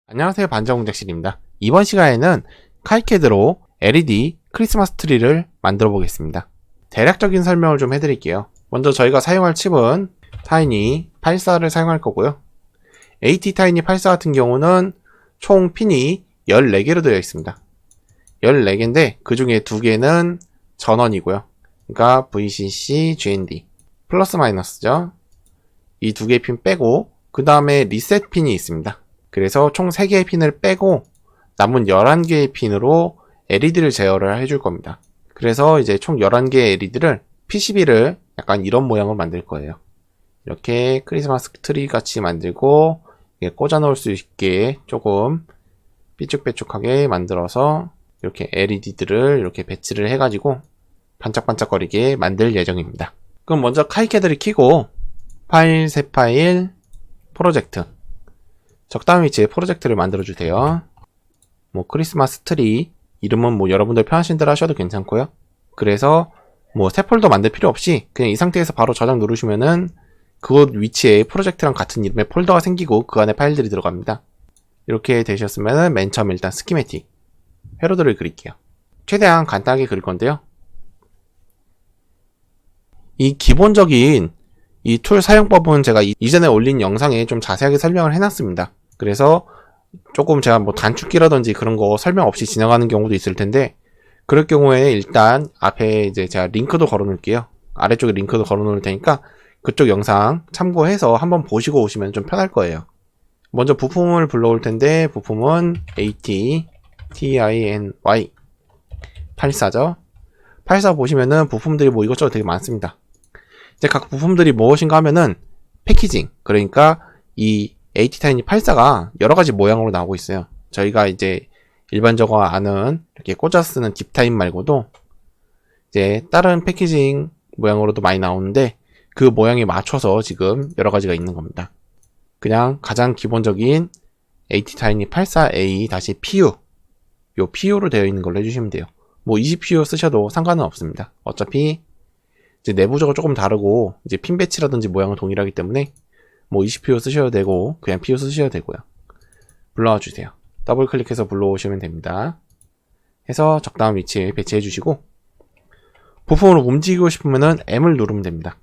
안녕하세요, 반자공작실입니다. 이번 시간에는 카이캐드로 LED 크리스마스 트리를 만들어 보겠습니다. 대략적인 설명을 좀 해드릴게요. 먼저 저희가 사용할 칩은 타이니 84를 사용할 거고요. AT 타이니 84 같은 경우는 총 핀이 14개로 되어 있습니다. 14개인데 그 중에 2개는 전원이고요. 그러니까 VCC, GND 플러스 마이너스죠. 이 2개 핀 빼고 그 다음에 리셋 핀이 있습니다. 그래서 총 3개의 핀을 빼고 남은 11개의 핀으로 LED를 제어를 해줄 겁니다. 그래서 이제 총 11개의 LED를 PCB를 약간 이런 모양으로 만들 거예요. 이렇게 크리스마스 트리 같이 만들고 꽂아 놓을 수 있게 조금 삐쭉빼쭉하게 만들어서 이렇게 LED들을 이렇게 배치를 해가지고 반짝반짝거리게 만들 예정입니다. 그럼 먼저 카이캐드를 켜고 파일, 새 파일, 프로젝트 적당한 위치에 프로젝트를 만들어 주세요. 뭐 크리스마스 트리 이름은 뭐 여러분들 편하신 대로 하셔도 괜찮고요. 그래서 뭐 새 폴더 만들 필요 없이 그냥 이 상태에서 바로 저장 누르시면은 그곳 위치에 프로젝트랑 같은 이름의 폴더가 생기고 그 안에 파일들이 들어갑니다. 이렇게 되셨으면은 맨 처음 일단 스키매틱 회로들을 그릴게요. 최대한 간단하게 그릴 건데요. 이 기본적인 이 툴 사용법은 제가 이전에 올린 영상에 좀 자세하게 설명을 해놨습니다. 그래서 조금 제가 뭐 단축키라든지 그런 거 설명 없이 지나가는 경우도 있을 텐데, 그럴 경우에 일단 앞에 이제 제가 링크도 걸어 놓을게요. 아래쪽에 링크도 걸어 놓을 테니까 그쪽 영상 참고해서 한번 보시고 오시면 좀 편할 거예요. 먼저 부품을 불러올 텐데, 부품은 AT TINY 84죠. 84 보시면은 부품들이 뭐 이것저것 되게 많습니다. 이제 각 부품들이 무엇인가 하면은 패키징, 그러니까 이 AT타이니 84가 여러가지 모양으로 나오고 있어요. 저희가 이제 일반적으로 아는 이렇게 꽂아 쓰는 딥타임 말고도 이제 다른 패키징 모양으로도 많이 나오는데 그 모양에 맞춰서 지금 여러가지가 있는 겁니다. 그냥 가장 기본적인 AT타이니 84A-PU 요 PU로 되어 있는 걸로 해주시면 돼요. 뭐 20PU 쓰셔도 상관은 없습니다. 어차피 이제 내부적으로 조금 다르고 이제 핀 배치라든지 모양은 동일하기 때문에 뭐 20PU 쓰셔도 되고 그냥 PU 쓰셔도 되고요. 불러와 주세요. 더블 클릭해서 불러오시면 됩니다. 해서 적당한 위치에 배치해 주시고 부품으로 움직이고 싶으면은 M을 누르면 됩니다.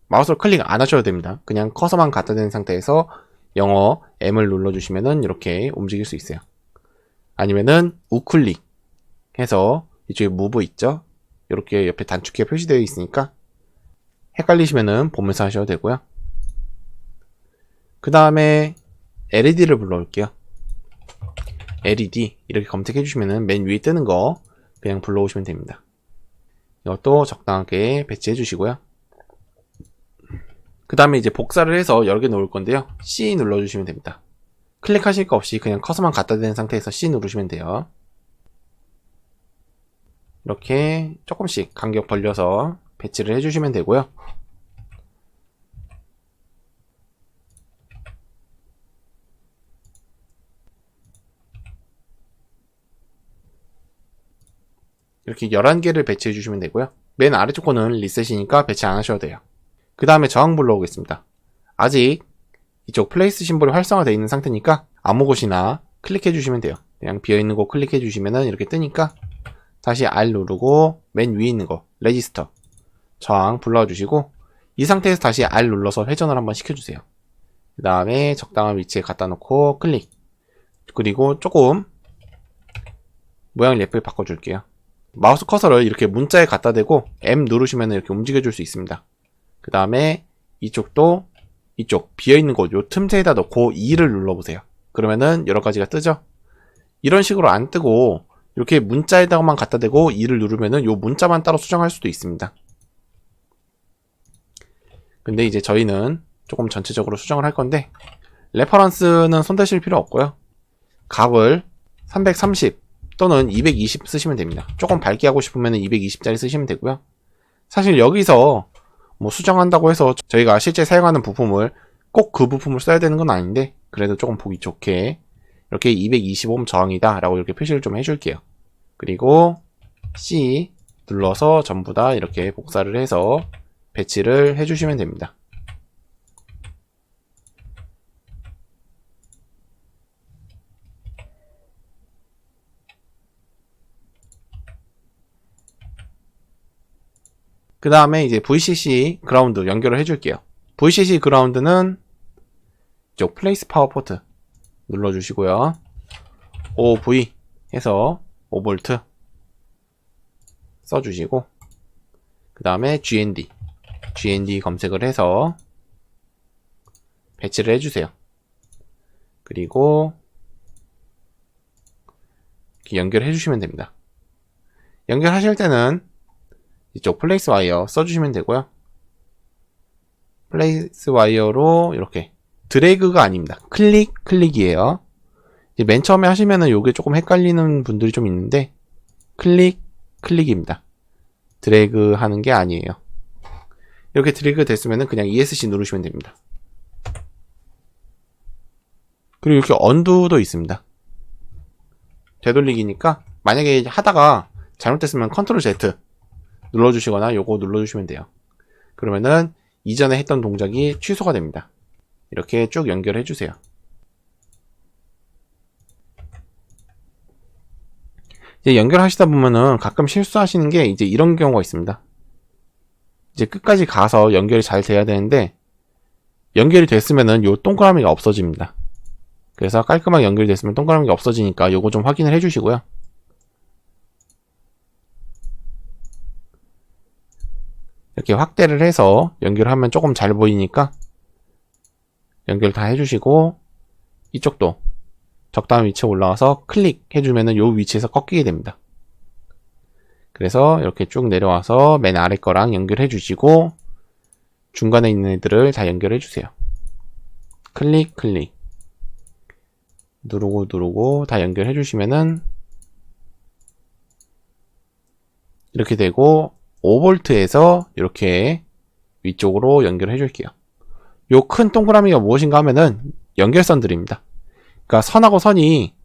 마우스로 클릭 안 하셔도 됩니다. 그냥 커서만 갖다 대는 상태에서 영어 M을 눌러주시면은 이렇게 움직일 수 있어요. 아니면은 우클릭 해서 이쪽에 무브 있죠? 이렇게 옆에 단축키가 표시되어 있으니까 헷갈리시면은 보면서 하셔도 되고요. 그 다음에 LED를 불러올게요. LED 이렇게 검색해 주시면은 맨 위에 뜨는 거 그냥 불러오시면 됩니다. 이것도 적당하게 배치해 주시고요. 그 다음에 이제 복사를 해서 여러 개 놓을 건데요. C 눌러주시면 됩니다. 클릭하실 거 없이 그냥 커서만 갖다 대는 상태에서 C 누르시면 돼요. 이렇게 조금씩 간격 벌려서 배치를 해주시면 되고요. 이렇게 11개를 배치해 주시면 되고요. 맨 아래쪽 거는 리셋이니까 배치 안 하셔도 돼요. 그 다음에 저항 불러오겠습니다. 아직 이쪽 플레이스 심볼이 활성화되어 있는 상태니까 아무 곳이나 클릭해 주시면 돼요. 그냥 비어있는 곳 클릭해 주시면은 이렇게 뜨니까 다시 R 누르고 맨 위에 있는 거 레지스터 저항 불러와 주시고 이 상태에서 다시 R 눌러서 회전을 한번 시켜주세요. 그 다음에 적당한 위치에 갖다 놓고 클릭, 그리고 조금 모양을 예쁘게 바꿔줄게요. 마우스 커서를 이렇게 문자에 갖다 대고 M 누르시면 이렇게 움직여 줄 수 있습니다. 그 다음에 이쪽도 이쪽 비어있는 곳 요 틈새에다 넣고 2를 눌러보세요. 그러면은 여러가지가 뜨죠. 이런 식으로 안 뜨고 이렇게 문자에다가만 갖다 대고 2를 누르면은 요 문자만 따로 수정할 수도 있습니다. 근데 이제 저희는 조금 전체적으로 수정을 할 건데 레퍼런스는 손대실 필요 없고요. 값을 330 또는 220 쓰시면 됩니다. 조금 밝게 하고 싶으면 220짜리 쓰시면 되고요. 사실 여기서 뭐 수정한다고 해서 저희가 실제 사용하는 부품을 꼭 그 부품을 써야 되는 건 아닌데 그래도 조금 보기 좋게 이렇게 220옴 저항이다 라고 이렇게 표시를 좀 해줄게요. 그리고 C 눌러서 전부 다 이렇게 복사를 해서 배치를 해주시면 됩니다. 그 다음에 이제 VCC 그라운드 연결을 해줄게요. VCC 그라운드는 이쪽 플레이스 파워 포트 눌러주시고요. OV 해서 5V 써주시고, 그 다음에 GND 검색을 해서 배치를 해주세요. 그리고 이렇게 연결해 주시면 됩니다. 연결하실 때는 이쪽 플레이스 와이어 써주시면 되고요. 플레이스 와이어로 이렇게 드래그가 아닙니다. 클릭이에요. 이제 맨 처음에 하시면은 요게 조금 헷갈리는 분들이 좀 있는데, 클릭입니다. 드래그 하는 게 아니에요. 이렇게 드래그 됐으면은 그냥 ESC 누르시면 됩니다. 그리고 이렇게 언두도 있습니다. 되돌리기니까 만약에 하다가 잘못됐으면 컨트롤 Z 눌러주시거나 요거 눌러주시면 돼요. 그러면은 이전에 했던 동작이 취소가 됩니다. 이렇게 쭉 연결해 주세요. 이제 연결하시다 보면은 가끔 실수하시는 게 이제 이런 경우가 있습니다. 이제 끝까지 가서 연결이 잘 돼야 되는데, 연결이 됐으면은 요 동그라미가 없어집니다. 그래서 깔끔하게 연결이 됐으면 동그라미가 없어지니까 요거 좀 확인을 해 주시고요. 이렇게 확대를 해서 연결하면 조금 잘 보이니까 연결 다 해주시고, 이쪽도 적당한 위치에 올라와서 클릭해주면은 요 위치에서 꺾이게 됩니다. 그래서 이렇게 쭉 내려와서 맨 아래 거랑 연결해 주시고, 중간에 있는 애들을 다 연결해 주세요. 클릭 누르고 다 연결해 주시면은 이렇게 되고, 5V에서 이렇게 위쪽으로 연결해 줄게요. 요 큰 동그라미가 무엇인가 하면은 연결선들입니다. 그러니까 선하고 선이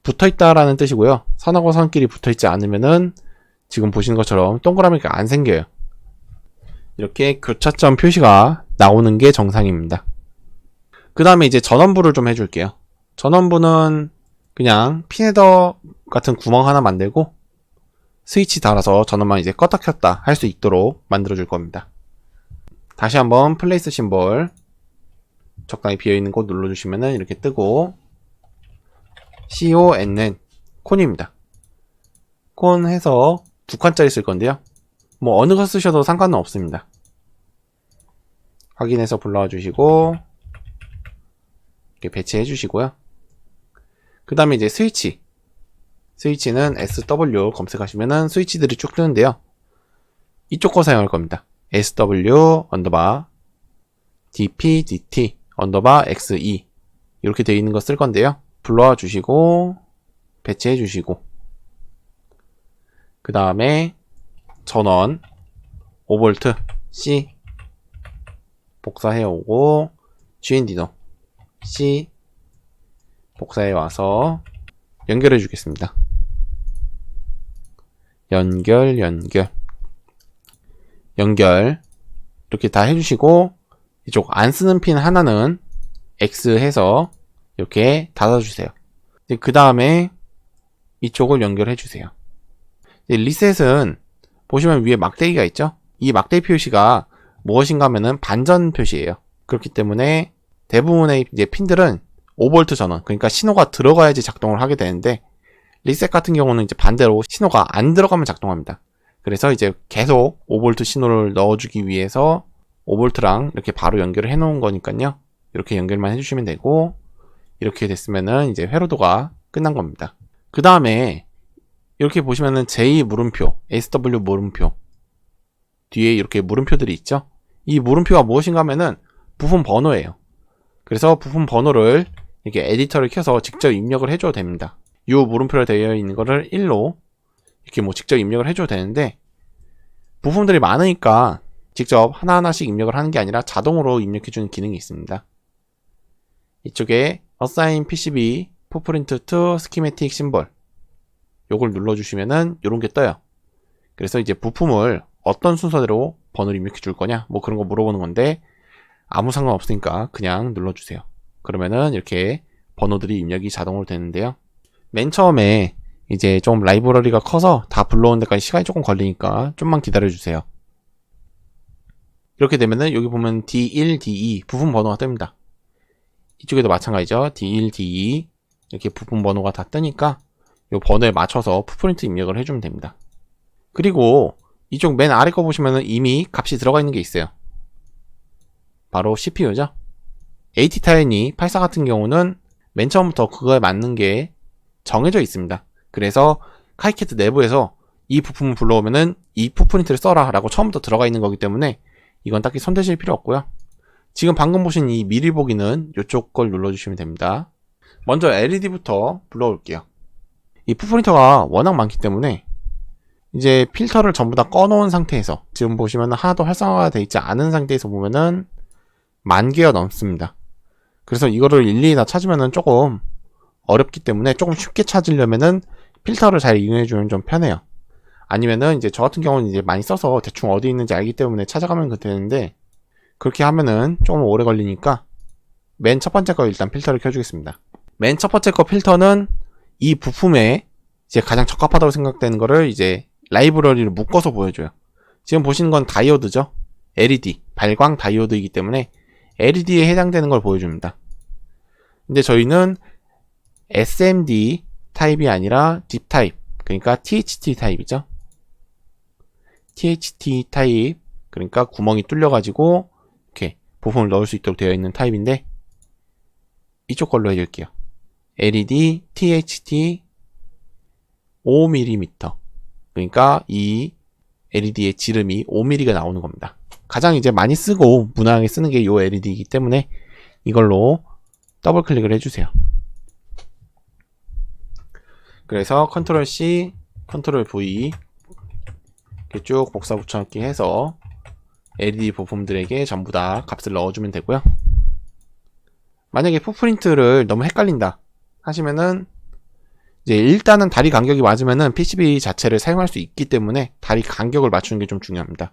붙어있다라는 뜻이고요. 선하고 선끼리 붙어있지 않으면은 지금 보시는 것처럼 동그라미가 안 생겨요. 이렇게 교차점 표시가 나오는 게 정상입니다. 그 다음에 이제 전원부를 좀 해줄게요. 전원부는 그냥 핀헤더 같은 구멍 하나 만들고 스위치 달아서 전원만 이제 껐다 켰다 할 수 있도록 만들어 줄 겁니다. 다시 한번 플레이스 심볼 적당히 비어있는 곳 눌러주시면은 이렇게 뜨고, CONN 콘입니다. 콘 해서 2칸짜리 쓸 건데요. 뭐 어느 거 쓰셔도 상관은 없습니다. 확인해서 불러와 주시고 이렇게 배치해 주시고요. 그 다음에 이제 스위치는 SW 검색하시면은 스위치들이 쭉 뜨는데요. 이쪽 거 사용할 겁니다. SW 언더바 DP DT 언더바 XE 이렇게 되어 있는 거 쓸 건데요. 불러와 주시고 배치해 주시고, 그 다음에 전원 5V C 복사해 오고, GND도 C 복사해 와서 연결해 주겠습니다. 연결 이렇게 다 해주시고, 이쪽 안 쓰는 핀 하나는 X 해서 이렇게 닫아주세요. 그 다음에 이쪽을 연결해 주세요. 리셋은 보시면 위에 막대기가 있죠? 이 막대기 표시가 무엇인가 하면은 반전 표시예요. 그렇기 때문에 대부분의 이제 핀들은 5V 전원, 그러니까 신호가 들어가야지 작동을 하게 되는데, 리셋 같은 경우는 이제 반대로 신호가 안 들어가면 작동합니다. 그래서 이제 계속 5V 신호를 넣어주기 위해서 5V랑 이렇게 바로 연결을 해 놓은 거니까요. 이렇게 연결만 해주시면 되고, 이렇게 됐으면은 이제 회로도가 끝난 겁니다. 그 다음에 이렇게 보시면은 J 물음표, SW 물음표 뒤에 이렇게 물음표들이 있죠. 이 물음표가 무엇인가 하면은 부품 번호예요. 그래서 부품 번호를 이렇게 에디터를 켜서 직접 입력을 해줘도 됩니다. 이 물음표로 되어 있는 거를 1로 이렇게 뭐 직접 입력을 해줘도 되는데, 부품들이 많으니까 직접 하나하나씩 입력을 하는 게 아니라 자동으로 입력해주는 기능이 있습니다. 이쪽에 Assign PCB Footprint to Schematic Symbol 요걸 눌러주시면은 요런 게 떠요. 그래서 이제 부품을 어떤 순서대로 번호를 입력해 줄 거냐 뭐 그런 거 물어보는 건데, 아무 상관 없으니까 그냥 눌러주세요. 그러면은 이렇게 번호들이 입력이 자동으로 되는데요. 맨 처음에 이제 좀 라이브러리가 커서 다 불러오는 데까지 시간이 조금 걸리니까 좀만 기다려주세요. 이렇게 되면은 여기 보면 D1, D2 부품 번호가 뜹니다. 이쪽에도 마찬가지죠. D1, D2 이렇게 부품 번호가 다 뜨니까 이 번호에 맞춰서 풋프린트 입력을 해주면 됩니다. 그리고 이쪽 맨 아래 거 보시면은 이미 값이 들어가 있는 게 있어요. 바로 CPU죠. AT타이니 84 같은 경우는 맨 처음부터 그거에 맞는 게 정해져 있습니다. 그래서 카이캐드 내부에서 이 부품을 불러오면은 이 풋프린트를 써라 라고 처음부터 들어가 있는 거기 때문에 이건 딱히 손대실 필요 없고요. 지금 방금 보신 이 미리 보기는 이쪽 걸 눌러주시면 됩니다. 먼저 LED부터 불러올게요. 이 풋프린터가 워낙 많기 때문에 이제 필터를 전부 다 꺼놓은 상태에서 지금 보시면 하나도 활성화가 되어 있지 않은 상태에서 보면은 10,000개가 넘습니다. 그래서 이거를 일일이 다 찾으면은 조금 어렵기 때문에 조금 쉽게 찾으려면은 필터를 잘 이용해주면 좀 편해요. 아니면은 이제 저 같은 경우는 이제 많이 써서 대충 어디 있는지 알기 때문에 찾아가면 되는데 그렇게 하면은 조금 오래 걸리니까 맨 첫 번째 거 일단 필터를 켜주겠습니다. 맨 첫 번째 거 필터는 이 부품에 이제 가장 적합하다고 생각되는 거를 이제 라이브러리를 묶어서 보여줘요. 지금 보시는 건 다이오드죠. LED, 발광 다이오드이기 때문에 LED에 해당되는 걸 보여줍니다. 근데 저희는 SMD 타입이 아니라 딥 타입, 그러니까 THT 타입이죠. THT 타입, 그러니까 구멍이 뚫려가지고 이렇게 부품을 넣을 수 있도록 되어 있는 타입인데 이쪽 걸로 해줄게요. LED THT 5mm, 그러니까 이 LED의 지름이 5mm가 나오는 겁니다. 가장 이제 많이 쓰고 무난하게 쓰는 게 이 LED이기 때문에 이걸로 더블 클릭을 해주세요. 그래서 컨트롤 C, 컨트롤 V 이렇게 쭉 복사 붙여넣기 해서 LED 부품들에게 전부 다 값을 넣어주면 되고요. 만약에 풋프린트를 너무 헷갈린다 하시면은 이제 일단은 다리 간격이 맞으면은 PCB 자체를 사용할 수 있기 때문에 다리 간격을 맞추는 게 좀 중요합니다.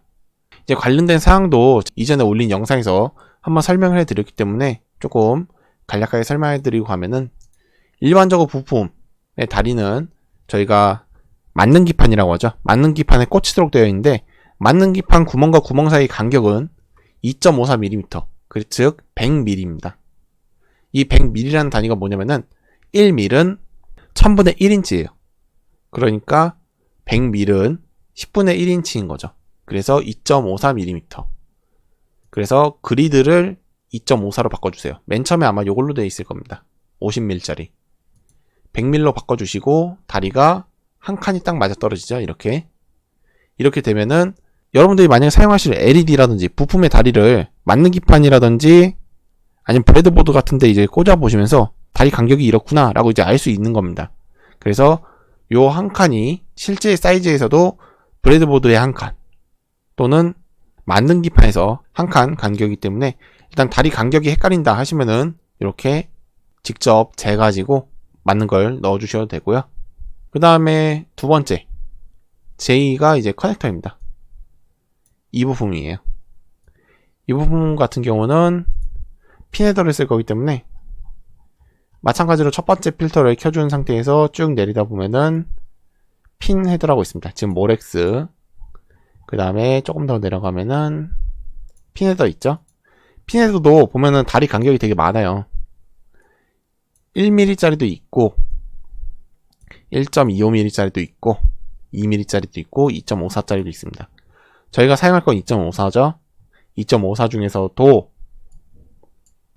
이제 관련된 사항도 이전에 올린 영상에서 한번 설명을 해드렸기 때문에 조금 간략하게 설명해드리고 가면은 일반적으로 부품의 다리는 저희가 맞는 기판이라고 하죠. 맞는 기판에 꽂히도록 되어 있는데 맞는 기판 구멍과 구멍 사이 간격은 2.54mm, 즉 100mm입니다. 이 100mm라는 단위가 뭐냐면은 1mm는 1000분의 1인치예요. 그러니까 100mm는 10분의 1인치인 거죠. 그래서 2.54mm. 그래서 그리드를 2.54로 바꿔주세요. 맨 처음에 아마 이걸로 되어 있을 겁니다. 50mm짜리. 100mm로 바꿔주시고 다리가 한 칸이 딱 맞아떨어지죠. 이렇게 되면은 여러분들이 만약에 사용하실 LED라든지 부품의 다리를 맞는 기판이라든지 아니면 브레드보드 같은데 이제 꽂아 보시면서 다리 간격이 이렇구나 라고 이제 알 수 있는 겁니다. 그래서 요 한 칸이 실제 사이즈에서도 브레드보드의 한 칸 또는 맞는 기판에서 한 칸 간격이기 때문에 일단 다리 간격이 헷갈린다 하시면은 이렇게 직접 재가지고 맞는 걸 넣어 주셔도 되고요. 그 다음에 두 번째 J가 이제 커넥터입니다. 이 부품이에요. 이 부품 같은 경우는 핀 헤더를 쓸 거기 때문에 마찬가지로 첫 번째 필터를 켜준 상태에서 쭉 내리다 보면은 핀 헤더라고 있습니다. 지금 모렉스. 그 다음에 조금 더 내려가면은 핀 헤더 있죠? 핀 헤더도 보면은 다리 간격이 되게 많아요. 1mm짜리도 있고 1.25mm짜리도 있고 2mm짜리도 있고 2.54짜리도 있습니다. 저희가 사용할 건 2.54죠. 2.54 중에서도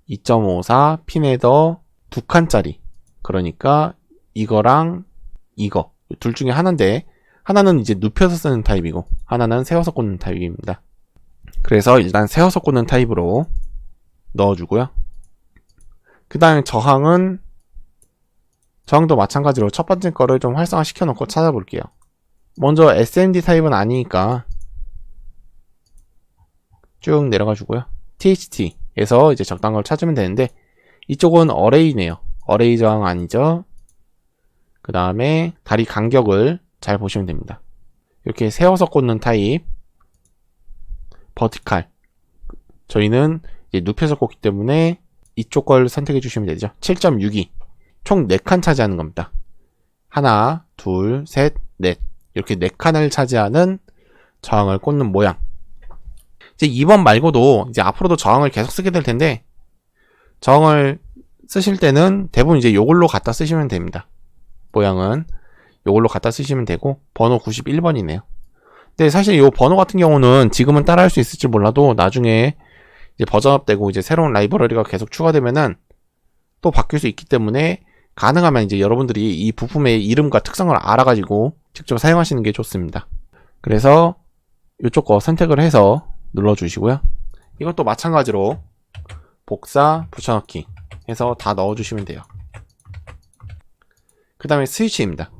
2.54 핀헤더 두 칸짜리, 그러니까 이거랑 이거 둘 중에 하나인데 하나는 이제 눕혀서 쓰는 타입이고 하나는 세워서 꽂는 타입입니다. 그래서 일단 세워서 꽂는 타입으로 넣어주고요. 그 다음에 저항도 마찬가지로 첫 번째 거를 좀 활성화 시켜놓고 찾아볼게요. 먼저 SMD 타입은 아니니까 쭉 내려가 주고요. THT에서 이제 적당한 걸 찾으면 되는데 이쪽은 어레이네요. 어레이 저항 아니죠. 그 다음에 다리 간격을 잘 보시면 됩니다. 이렇게 세워서 꽂는 타입 버티칼, 저희는 이제 눕혀서 꽂기 때문에 이쪽 걸 선택해 주시면 되죠. 7.62 총 4칸 차지하는 겁니다. 하나, 둘, 셋, 넷 이렇게 4칸을 차지하는 저항을 꽂는 모양. 이제 2번 말고도 이제 앞으로도 저항을 계속 쓰게 될 텐데, 저항을 쓰실 때는 대부분 이제 요걸로 갖다 쓰시면 됩니다. 모양은 요걸로 갖다 쓰시면 되고, 번호 91번이네요. 근데 사실 이 번호 같은 경우는 지금은 따라할 수 있을지 몰라도 나중에 이제 버전업되고 이제 새로운 라이브러리가 계속 추가되면은 또 바뀔 수 있기 때문에, 가능하면 이제 여러분들이 이 부품의 이름과 특성을 알아가지고 직접 사용하시는 게 좋습니다. 그래서 이쪽 거 선택을 해서 눌러주시고요. 이것도 마찬가지로 복사, 붙여넣기 해서 다 넣어주시면 돼요. 그 다음에 스위치입니다.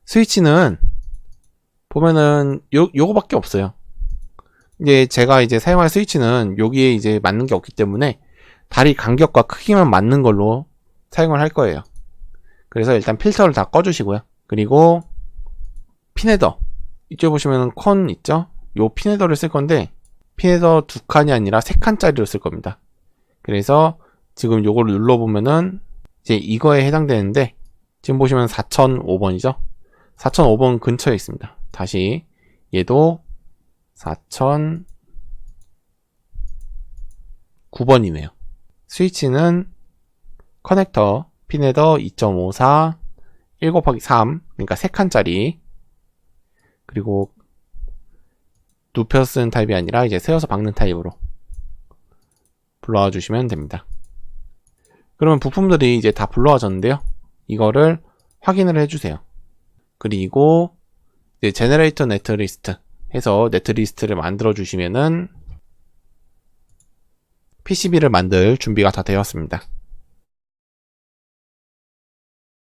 스위치는 보면은 요거밖에 없어요. 이제 제가 이제 사용할 스위치는 여기에 이제 맞는 게 없기 때문에 다리 간격과 크기만 맞는 걸로 사용을 할 거예요. 그래서 일단 필터를 다 꺼주시고요. 그리고 핀헤더, 이쪽에 보시면 컨 있죠? 요 핀헤더를 쓸 건데, 핀헤더 2칸이 아니라 3칸짜리로 쓸 겁니다. 그래서 지금 요거를 눌러보면은 이제 이거에 해당되는데, 지금 보시면 4005번이죠? 4005번 근처에 있습니다. 다시 얘도 4009번이네요. 스위치는 커넥터 핀헤더 2.54 1/3, 그러니까 3칸짜리, 그리고 눕혀 쓰는 타입이 아니라 이제 세워서 박는 타입으로 불러와 주시면 됩니다. 그러면 부품들이 이제 다 불러와졌는데요. 이거를 확인을 해주세요. 그리고 이제 제너레이터 네트리스트 해서 네트리스트를 만들어 주시면은 PCB를 만들 준비가 다 되었습니다.